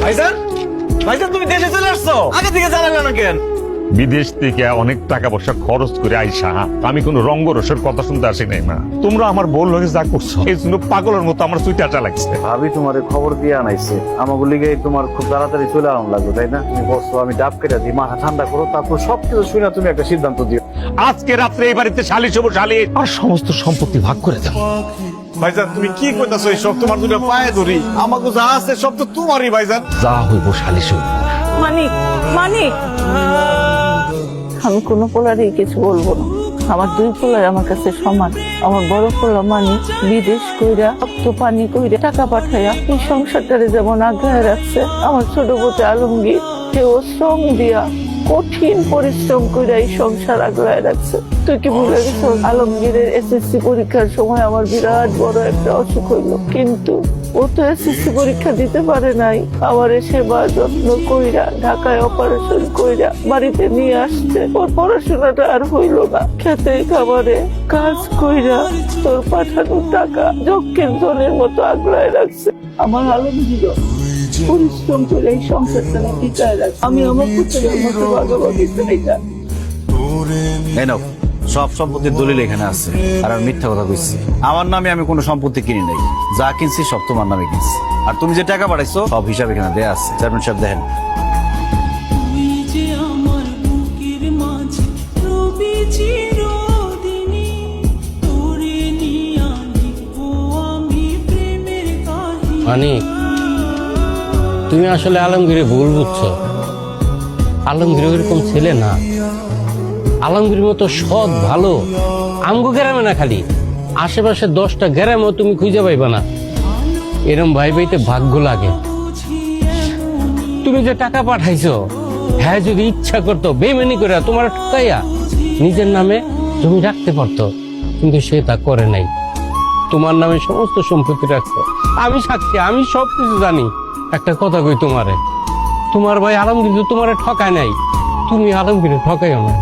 ভাইজান ভাইজান তুমি দেশে চলে আসছো, আগে থেকে জানালে না কেন? বিদেশ থেকে অনেক টাকা পয়সা খরচ করে আইসা আমি কোন রঙ্গরসের কথা শুনতে আসি নাই মা। তোমরা আমার বল লগে যা করছো এই জন্য পাগলের মতো আমার সুইটাটা লাগছে। ভাবি তোমারে খবর দিয়ে আনাইছে, আমাকে লিগে তোমার খুব তাড়াতাড়ি চলে আনাম লাগবে, তাই না? তুমি বলছো আমি ডাব কেটে দিই, মাথা ঠান্ডা করো, তারপর সবকিছু শুনে তুমি একটা সিদ্ধান্ত দিও। আজকে রাত্রে এই বাড়িতে শালি সবু শালি আর সমস্ত সম্পত্তি ভাগ করে দাও। ভাইজান তুমি কি কইতাছো এইসব? তোমার দুটো পায়ে ধরি, আমাকে যা আছে সব তো তোমারই ভাইজান। যা হইব শালি সবু। মানিক, মানিক, আমি কোনো পোলারই কিছু বলবো না। আমার দুই পোলার আমার কাছে সমান। আমার বড় পোলা মানিক বিদেশ কইরা রক্ত পানি কইরা টাকা পাঠাইয়া এই সংসারটারে যেমন আগ্রহে রাখছে, আমার ছোট বোতে আলমগীর সেও শ্রম দিয়া কঠিন পরিশ্রম কইরা এই সংসার আগ্রহে রাখছে। তুই কি ভুলে গেছো? আলমগীরের এসএসসি পরীক্ষার সময় আমার বিরাট বড় একটা অসুখ হইলো, কিন্তু ও তো এসএসসি পরীক্ষা দিতে পারে নাই। আমার সেবা যত্ন কইরা ঢাকায় অপারেশন কইরা বাড়িতে নিয়ে আসছে। ওর পড়াশোনাটা আর হইল না। খেতে খাবারে কাজ কইরা তোর পাঠানো টাকা যক্ষের ধনের মতো আগ্রহে রাখছে। আমার আলমগীর পরিশ্রম করে এই সংসারটা টিকায় রাখছে। আমি আমার পুত্রের মতো ভাগাভাগি চাই না। এই নাও, সব সম্পত্তির দলিল এখানে আছে। আর আমি মিথ্যা কথা কইছি, আমার নামে আমি কোনো সম্পত্তি কিনি নাই, যা কিনছি সব তোমার নামে কিনছি। আর তুমি যে টাকা পাঠাইছো সব হিসাব এখানে দেয়া আছে। চেয়ারম্যান সাহেব দেখেন। মানিক, তুমি আসলে আলমগীরে ভুল বুঝছো। আলমগীর ওইরকম ছেলে না। আলমগীর মতো সৎ ভালো আমগো গ্রামে না, খালি আশেপাশে 10টা গ্রামেও তুমি খুঁজে পাইবা না। এরম ভাই ভাইতে ভাগ্য লাগে। তুমি যে টাকা পাঠাইছো, হ্যাঁ যদি ইচ্ছা করতো বেমানি করে তোমার ঠকাইয়া নিজের নামে জমি রাখতে পারতো, কিন্তু সে তা করে নাই। তোমার নামে সমস্ত সম্পত্তি রাখছে। আমি সাক্ষী, আমি সবকিছু জানি। একটা কথা কই তোমারে, তোমার ভাই আলমগীর তো তোমারে ঠকায় নাই, তুমি আলমগীরে ঠকাইও না।